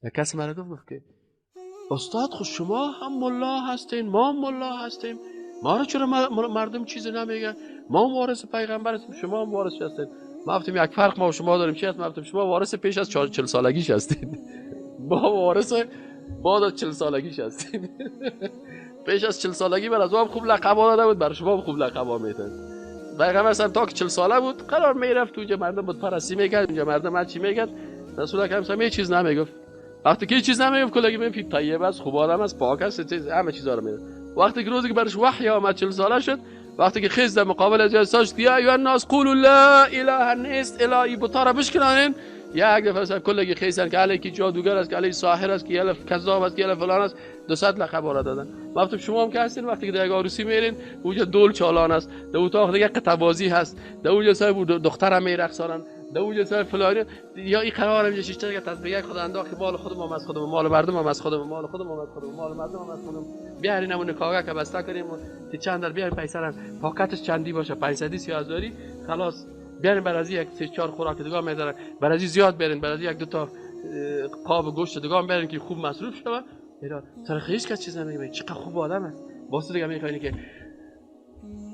یک کسی مرا گفت که استاد خود شما هم ملا هستین، ما هم ملا هستیم، ما رو چرا مردم چیزی نمیگن؟ ما وارث پیغمبر هستیم، شما هم وارث هستین. ما گفتیم یک فرق ما و شما داریم، چی هست؟ ما گفتیم شما وارث پیش از 40 سالگیش هستین، ما وارث بعد از 40 سالگیش هستین. پیش از 40 سالگی بر از ما خوب لقب داده بود، برای شما هم خوب لقب میتن. پیغمبر صاحب تا که 40 ساله بود قرار میرفت اونجا مردم بود پرستی میکرد، اونجا مردم هر چی میگد، رسول اکرم صاحب هیچ چیز نمیگفت. وقتی که هیچ چیز نمیگفت کلاگی ببین طیب است، خوب آدم است، پاک است، همه چیزا رو میگه. وقتی که روزی که برش وحی آمد 40 ساله شد، وقتی که خیز در مقابل از جلساش یا ایها الناس قولوا لا اله نیست الهی بوتا بشکنن، یک دفعه صاحب کلاگی خیزن که علی کی جادوگر است، که علی ساحر است، که الف کذاب است، که الف فلان است، 200 لقب را دادن. وقتی شما هم که هستین وقتی که در یک عروسی میرین اونجا دول چالان است، در اتاق دیگه قطبازی هست، در اونجا صاحب دختر هم میرقصانن، در اونجا صاحب فلانی، یا این قرار میشه شیشته که تسبیح خدا انداخت که مال خودم هم از خودم، مال مردم هم از خودم، مال خودم هم از خودم، مال مردم هم از خودم. بیارین همون کاغذ که بسته کنیم که چند در بیارین پیسرن پاکتش چندی باشه 500 3000 خلاص بیارین بر از یک 3 4 خوراک دیگه میذارن، بر از زیاد برین، بر از یک دو تا قاب گوشت دیگه برین که خوب مصروف شوه. اینا ترخیش که چیز نمیگه چقدر خوب آدم است. واسه دیگه میگه که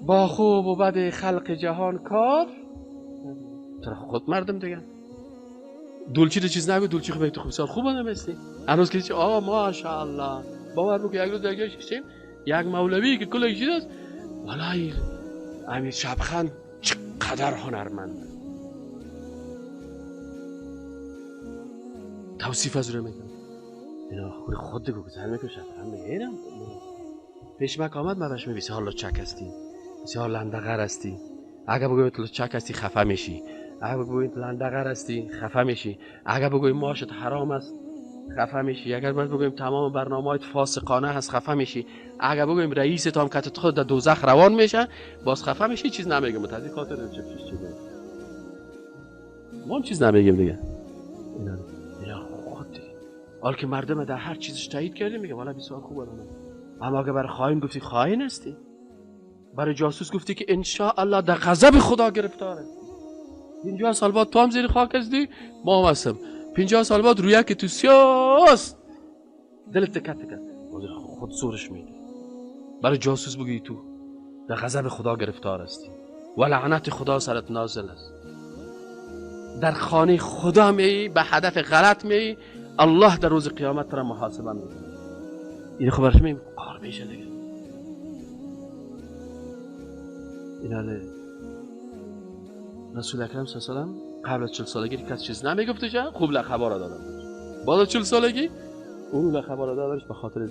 با خوب و بد خلق جهان کار تر خود مردم دیگه دولچی رو چیز نگو، دولچی خوب تو خوب سال خوب آدم هستی. هنوز که آقا ماشاءالله باور بگو یک روز دیگه شیم یک مولوی که کل چیز است والله امیر شبخند چقدر هنرمند توصیف از رو میکنم. اینا خود دیگه گذر میکشه هم میگیرم پیشمک آمد من بهش میبیسی حالا چک هستی بسیار لندغر هستی، اگه بگویی تو چک هستی خفه میشی، اگه بگویی لندغر هستی خفه میشی، اگه بگویی ماشت حرام است خفه میشی، اگر بگوییم تمام برنامه‌ات فاسقانه هست خفه میشی، اگه بگوییم رئیس تو هم کتت خود در دوزخ روان میشه باز خفه میشی. چیز نمیگم متأسف خاطر چه پیش چه ما هم چیز نمیگیم دیگه. اینا خود دیگه حال که مردم در هر چیزش تایید کردیم میگه والا بسیار خوب آدمه. اما اگه برای خائن گفتی خائن هستی، برای جاسوس گفتی که ان شاء الله در غضب خدا گرفتاره. 50 سال بعد تو هم زیر خاک هستی ما هم هستم، 50 سال بعد رویا که تو سیاست دلت تکت تکت خود زورش میده. برای جاسوس بگی تو در غضب خدا گرفتار هستی و لعنت خدا سرت نازل است، در خانه خدا می به هدف غلط می الله در روز قیامت را محاسبه میکنه. این خبرش می کار میشه دیگه. ایناله رسول اکرم صلی الله علیه و آله قبل از 40 سالگی کس چیز نمیگفته چه خوب لقب را دادن، بعد از 40 سالگی اون لقب را دادنش به خاطر